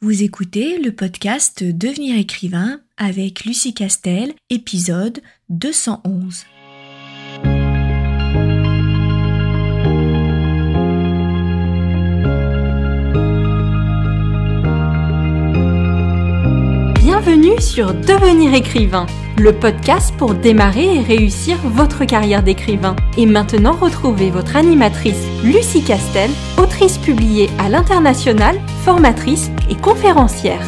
Vous écoutez le podcast Devenir écrivain avec Lucie Castel, épisode 211. Bienvenue sur Devenir écrivain, le podcast pour démarrer et réussir votre carrière d'écrivain. Et maintenant, retrouvez votre animatrice Lucie Castel, autrice publiée à l'international, formatrice et conférencière.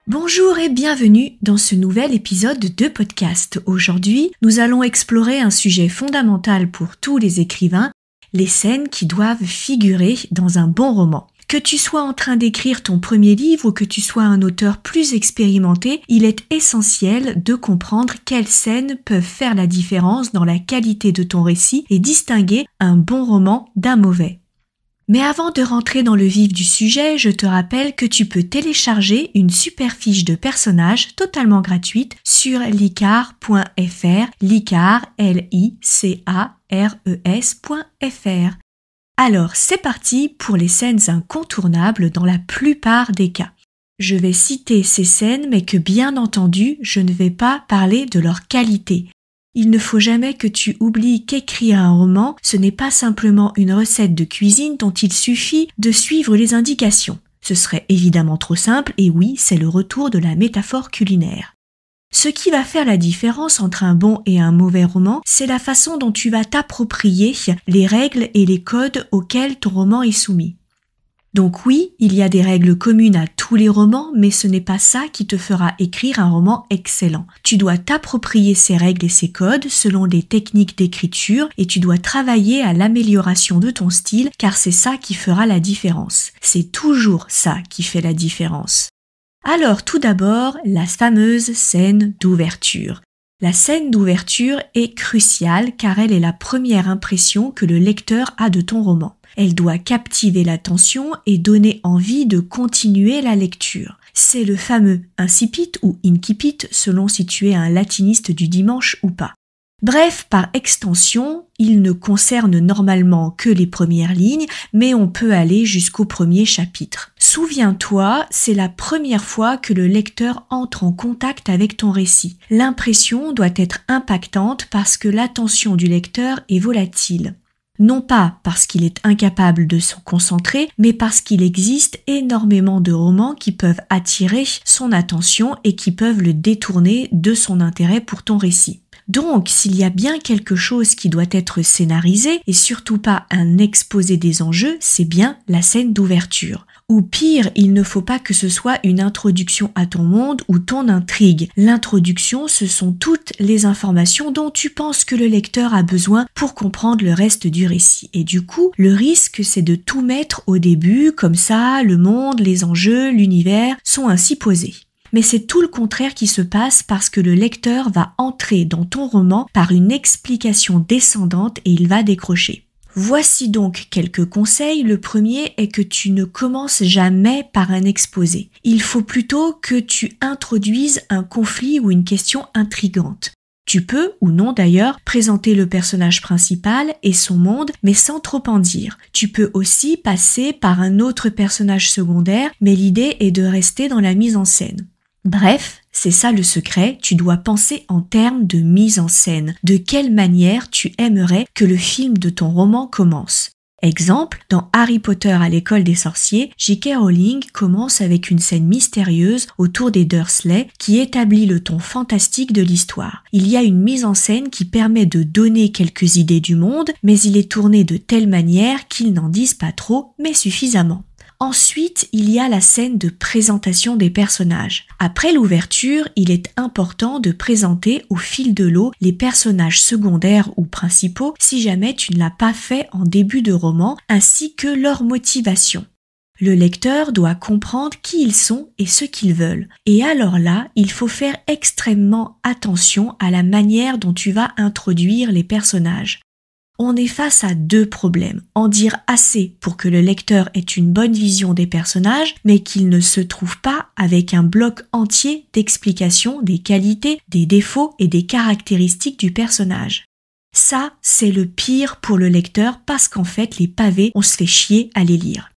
Bonjour et bienvenue dans ce nouvel épisode de podcast. Aujourd'hui, nous allons explorer un sujet fondamental pour tous les écrivains, les scènes qui doivent figurer dans un bon roman. Que tu sois en train d'écrire ton premier livre ou que tu sois un auteur plus expérimenté, il est essentiel de comprendre quelles scènes peuvent faire la différence dans la qualité de ton récit et distinguer un bon roman d'un mauvais. Mais avant de rentrer dans le vif du sujet, je te rappelle que tu peux télécharger une super fiche de personnages totalement gratuite sur licar.fr, licar, L-I-C-A-R-E-S.fr. Alors c'est parti pour les scènes incontournables dans la plupart des cas. Je vais citer ces scènes mais que bien entendu, je ne vais pas parler de leur qualité. Il ne faut jamais que tu oublies qu'écrire un roman, ce n'est pas simplement une recette de cuisine dont il suffit de suivre les indications. Ce serait évidemment trop simple et oui, c'est le retour de la métaphore culinaire. Ce qui va faire la différence entre un bon et un mauvais roman, c'est la façon dont tu vas t'approprier les règles et les codes auxquels ton roman est soumis. Donc oui, il y a des règles communes à tous les romans, mais ce n'est pas ça qui te fera écrire un roman excellent. Tu dois t'approprier ces règles et ces codes selon les techniques d'écriture et tu dois travailler à l'amélioration de ton style car c'est ça qui fera la différence. C'est toujours ça qui fait la différence. Alors tout d'abord, la fameuse scène d'ouverture. La scène d'ouverture est cruciale car elle est la première impression que le lecteur a de ton roman. Elle doit captiver l'attention et donner envie de continuer la lecture. C'est le fameux incipit ou incipit selon si tu es un latiniste du dimanche ou pas. Bref, par extension, il ne concerne normalement que les premières lignes, mais on peut aller jusqu'au premier chapitre. Souviens-toi, c'est la première fois que le lecteur entre en contact avec ton récit. L'impression doit être impactante parce que l'attention du lecteur est volatile. Non pas parce qu'il est incapable de se concentrer, mais parce qu'il existe énormément de romans qui peuvent attirer son attention et qui peuvent le détourner de son intérêt pour ton récit. Donc, s'il y a bien quelque chose qui doit être scénarisé, et surtout pas un exposé des enjeux, c'est bien la scène d'ouverture. Ou pire, il ne faut pas que ce soit une introduction à ton monde ou ton intrigue. L'introduction, ce sont toutes les informations dont tu penses que le lecteur a besoin pour comprendre le reste du récit. Et du coup, le risque, c'est de tout mettre au début, comme ça, le monde, les enjeux, l'univers sont ainsi posés. Mais c'est tout le contraire qui se passe parce que le lecteur va entrer dans ton roman par une explication descendante et il va décrocher. Voici donc quelques conseils. Le premier est que tu ne commences jamais par un exposé. Il faut plutôt que tu introduises un conflit ou une question intrigante. Tu peux, ou non d'ailleurs, présenter le personnage principal et son monde, mais sans trop en dire. Tu peux aussi passer par un autre personnage secondaire, mais l'idée est de rester dans la mise en scène. Bref, c'est ça le secret, tu dois penser en termes de mise en scène. De quelle manière tu aimerais que le film de ton roman commence? Exemple, dans Harry Potter à l'école des sorciers, J.K. Rowling commence avec une scène mystérieuse autour des Dursley qui établit le ton fantastique de l'histoire. Il y a une mise en scène qui permet de donner quelques idées du monde, mais il est tourné de telle manière qu'ils n'en disent pas trop, mais suffisamment. Ensuite, il y a la scène de présentation des personnages. Après l'ouverture, il est important de présenter au fil de l'eau les personnages secondaires ou principaux si jamais tu ne l'as pas fait en début de roman, ainsi que leur motivation. Le lecteur doit comprendre qui ils sont et ce qu'ils veulent. Et alors là, il faut faire extrêmement attention à la manière dont tu vas introduire les personnages. On est face à deux problèmes. En dire assez pour que le lecteur ait une bonne vision des personnages, mais qu'il ne se trouve pas avec un bloc entier d'explications des qualités, des défauts et des caractéristiques du personnage. Ça, c'est le pire pour le lecteur parce qu'en fait, les pavés, on se fait chier à les lire.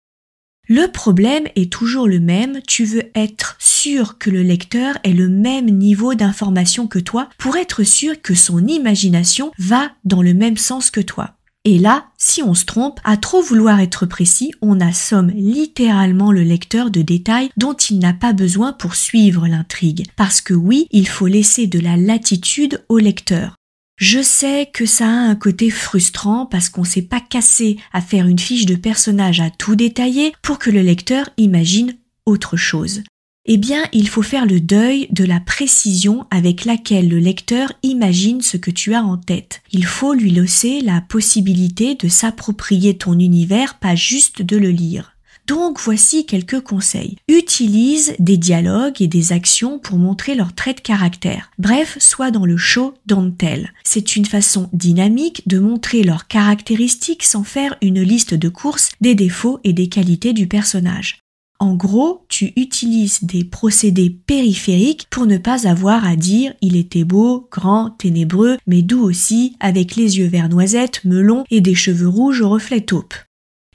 Le problème est toujours le même, tu veux être sûr que le lecteur ait le même niveau d'information que toi pour être sûr que son imagination va dans le même sens que toi. Et là, si on se trompe, à trop vouloir être précis, on assomme littéralement le lecteur de détails dont il n'a pas besoin pour suivre l'intrigue. Parce que oui, il faut laisser de la latitude au lecteur. Je sais que ça a un côté frustrant parce qu'on s'est pas cassé à faire une fiche de personnage à tout détailler pour que le lecteur imagine autre chose. Eh bien, il faut faire le deuil de la précision avec laquelle le lecteur imagine ce que tu as en tête. Il faut lui laisser la possibilité de s'approprier ton univers, pas juste de le lire. Donc voici quelques conseils. Utilise des dialogues et des actions pour montrer leurs traits de caractère. Bref, sois dans le show, don't tell. C'est une façon dynamique de montrer leurs caractéristiques sans faire une liste de courses des défauts et des qualités du personnage. En gros, tu utilises des procédés périphériques pour ne pas avoir à dire « il était beau, grand, ténébreux, mais doux aussi, avec les yeux vert noisette, melon et des cheveux rouges au reflet taupe ».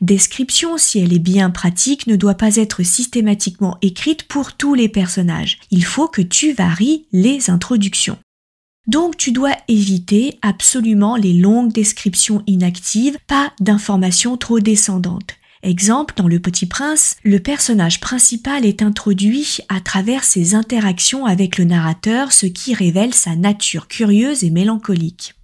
Description, si elle est bien pratique, ne doit pas être systématiquement écrite pour tous les personnages. Il faut que tu varies les introductions. Donc tu dois éviter absolument les longues descriptions inactives, pas d'informations trop descendantes. Exemple, dans Le Petit Prince, le personnage principal est introduit à travers ses interactions avec le narrateur, ce qui révèle sa nature curieuse et mélancolique.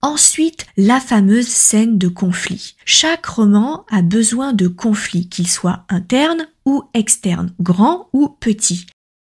Ensuite, la fameuse scène de conflit. Chaque roman a besoin de conflits, qu'ils soient internes ou externes, grands ou petits.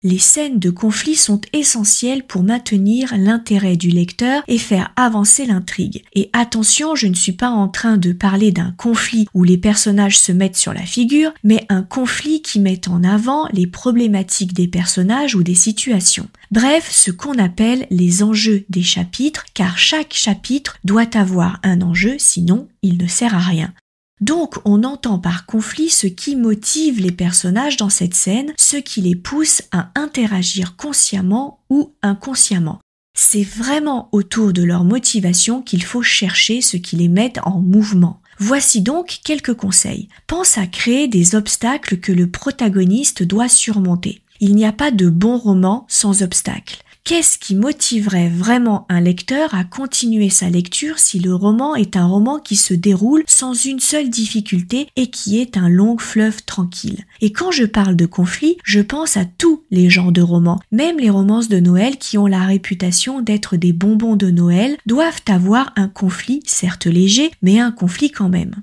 Les scènes de conflit sont essentielles pour maintenir l'intérêt du lecteur et faire avancer l'intrigue. Et attention, je ne suis pas en train de parler d'un conflit où les personnages se mettent sur la figure, mais un conflit qui met en avant les problématiques des personnages ou des situations. Bref, ce qu'on appelle les enjeux des chapitres, car chaque chapitre doit avoir un enjeu, sinon il ne sert à rien. Donc, on entend par conflit ce qui motive les personnages dans cette scène, ce qui les pousse à interagir consciemment ou inconsciemment. C'est vraiment autour de leur motivation qu'il faut chercher ce qui les met en mouvement. Voici donc quelques conseils. Pense à créer des obstacles que le protagoniste doit surmonter. Il n'y a pas de bon roman sans obstacles. Qu'est-ce qui motiverait vraiment un lecteur à continuer sa lecture si le roman est un roman qui se déroule sans une seule difficulté et qui est un long fleuve tranquille? Et quand je parle de conflit, je pense à tous les genres de romans. Même les romances de Noël qui ont la réputation d'être des bonbons de Noël doivent avoir un conflit, certes léger, mais un conflit quand même.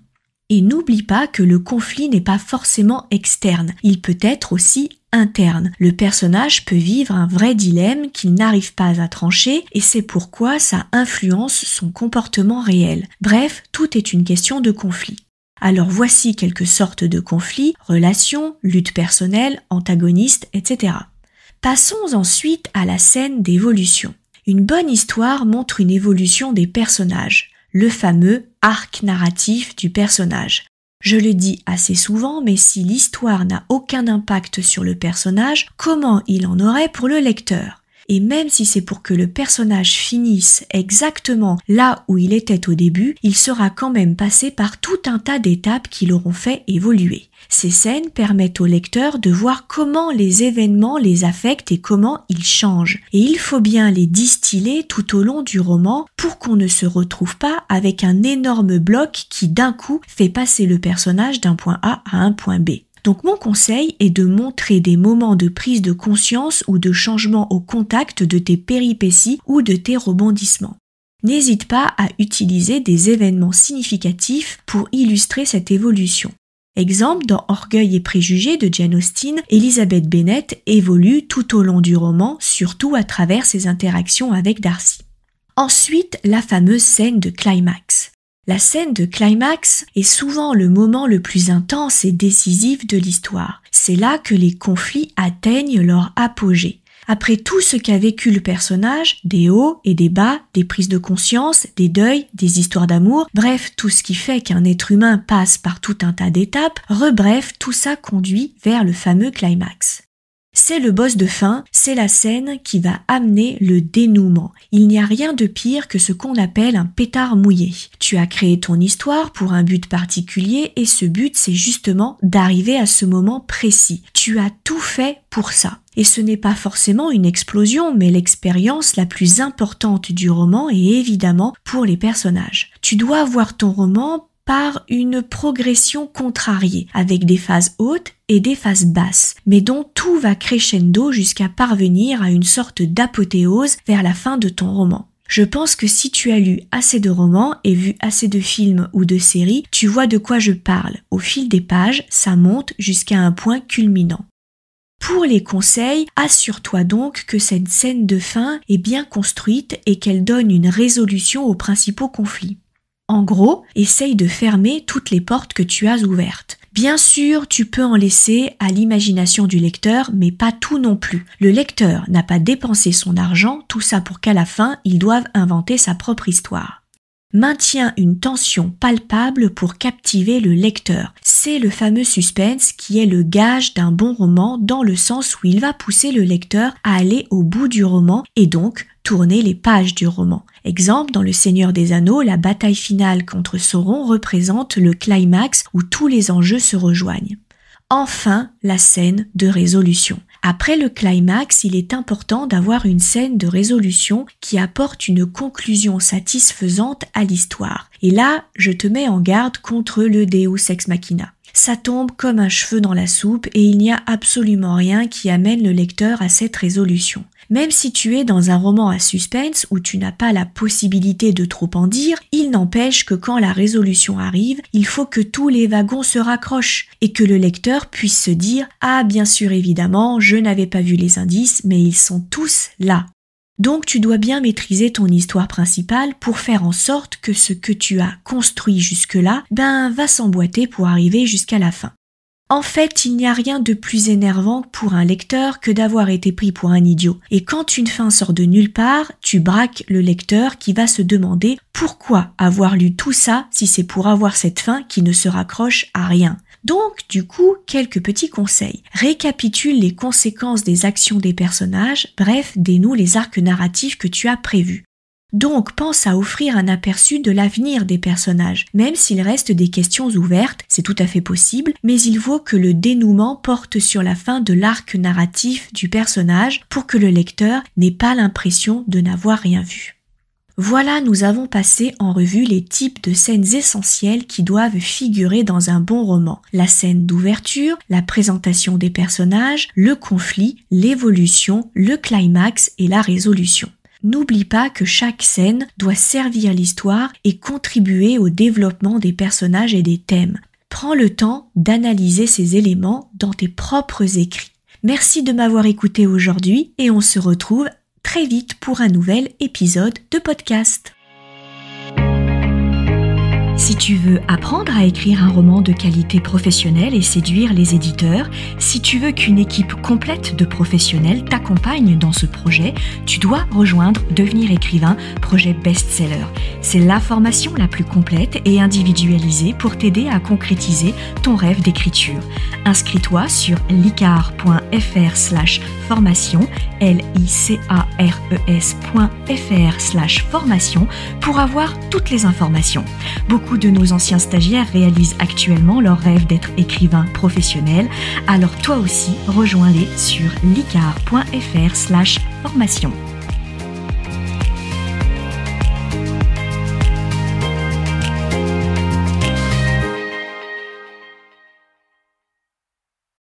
Et n'oublie pas que le conflit n'est pas forcément externe, il peut être aussi interne. Le personnage peut vivre un vrai dilemme qu'il n'arrive pas à trancher et c'est pourquoi ça influence son comportement réel. Bref, tout est une question de conflit. Alors voici quelques sortes de conflits, relations, lutte personnelle, antagonistes, etc. Passons ensuite à la scène d'évolution. Une bonne histoire montre une évolution des personnages, le fameux arc narratif du personnage. Je le dis assez souvent, mais si l'histoire n'a aucun impact sur le personnage, comment il en aurait pour le lecteur? Et même si c'est pour que le personnage finisse exactement là où il était au début, il sera quand même passé par tout un tas d'étapes qui l'auront fait évoluer. Ces scènes permettent au lecteur de voir comment les événements les affectent et comment ils changent. Et il faut bien les distiller tout au long du roman pour qu'on ne se retrouve pas avec un énorme bloc qui d'un coup fait passer le personnage d'un point A à un point B. Donc mon conseil est de montrer des moments de prise de conscience ou de changement au contact de tes péripéties ou de tes rebondissements. N'hésite pas à utiliser des événements significatifs pour illustrer cette évolution. Exemple, dans Orgueil et préjugés de Jane Austen, Elizabeth Bennet évolue tout au long du roman, surtout à travers ses interactions avec Darcy. Ensuite, la fameuse scène de climax. La scène de climax est souvent le moment le plus intense et décisif de l'histoire. C'est là que les conflits atteignent leur apogée. Après tout ce qu'a vécu le personnage, des hauts et des bas, des prises de conscience, des deuils, des histoires d'amour, bref, tout ce qui fait qu'un être humain passe par tout un tas d'étapes, tout ça conduit vers le fameux climax. C'est le boss de fin, c'est la scène qui va amener le dénouement. Il n'y a rien de pire que ce qu'on appelle un pétard mouillé. Tu as créé ton histoire pour un but particulier et ce but c'est justement d'arriver à ce moment précis. Tu as tout fait pour ça. Et ce n'est pas forcément une explosion, mais l'expérience la plus importante du roman est évidemment pour les personnages. Tu dois voir ton roman par une progression contrariée, avec des phases hautes et des phases basses, mais dont tout va crescendo jusqu'à parvenir à une sorte d'apothéose vers la fin de ton roman. Je pense que si tu as lu assez de romans et vu assez de films ou de séries, tu vois de quoi je parle. Au fil des pages, ça monte jusqu'à un point culminant. Pour les conseils, assure-toi donc que cette scène de fin est bien construite et qu'elle donne une résolution aux principaux conflits. En gros, essaye de fermer toutes les portes que tu as ouvertes. Bien sûr, tu peux en laisser à l'imagination du lecteur, mais pas tout non plus. Le lecteur n'a pas dépensé son argent, tout ça pour qu'à la fin, il doive inventer sa propre histoire. Maintiens une tension palpable pour captiver le lecteur. C'est le fameux suspense qui est le gage d'un bon roman dans le sens où il va pousser le lecteur à aller au bout du roman et donc tourner les pages du roman. Exemple, dans Le Seigneur des Anneaux, la bataille finale contre Sauron représente le climax où tous les enjeux se rejoignent. Enfin, la scène de résolution. Après le climax, il est important d'avoir une scène de résolution qui apporte une conclusion satisfaisante à l'histoire. Et là, je te mets en garde contre le Deus ex machina. Ça tombe comme un cheveu dans la soupe et il n'y a absolument rien qui amène le lecteur à cette résolution. Même si tu es dans un roman à suspense où tu n'as pas la possibilité de trop en dire, il n'empêche que quand la résolution arrive, il faut que tous les wagons se raccrochent et que le lecteur puisse se dire « Ah, bien sûr, évidemment, je n'avais pas vu les indices, mais ils sont tous là ». Donc tu dois bien maîtriser ton histoire principale pour faire en sorte que ce que tu as construit jusque-là, va s'emboîter pour arriver jusqu'à la fin. En fait, il n'y a rien de plus énervant pour un lecteur que d'avoir été pris pour un idiot. Et quand une fin sort de nulle part, tu braques le lecteur qui va se demander pourquoi avoir lu tout ça si c'est pour avoir cette fin qui ne se raccroche à rien. Donc, du coup, quelques petits conseils. Récapitule les conséquences des actions des personnages, bref, dénoue les arcs narratifs que tu as prévus. Donc, pense à offrir un aperçu de l'avenir des personnages. Même s'il reste des questions ouvertes, c'est tout à fait possible, mais il vaut que le dénouement porte sur la fin de l'arc narratif du personnage pour que le lecteur n'ait pas l'impression de n'avoir rien vu. Voilà, nous avons passé en revue les types de scènes essentielles qui doivent figurer dans un bon roman. La scène d'ouverture, la présentation des personnages, le conflit, l'évolution, le climax et la résolution. N'oublie pas que chaque scène doit servir l'histoire et contribuer au développement des personnages et des thèmes. Prends le temps d'analyser ces éléments dans tes propres écrits. Merci de m'avoir écouté aujourd'hui et on se retrouve très vite pour un nouvel épisode de podcast. Si tu veux apprendre à écrire un roman de qualité professionnelle et séduire les éditeurs, si tu veux qu'une équipe complète de professionnels t'accompagne dans ce projet, tu dois rejoindre Devenir écrivain, projet best-seller. C'est la formation la plus complète et individualisée pour t'aider à concrétiser ton rêve d'écriture. Inscris-toi sur licares.fr/formation, licares.fr/formation pour avoir toutes les informations. Beaucoup de nos anciens stagiaires réalisent actuellement leur rêve d'être écrivain professionnel, alors toi aussi rejoins-les sur licares.fr/formation.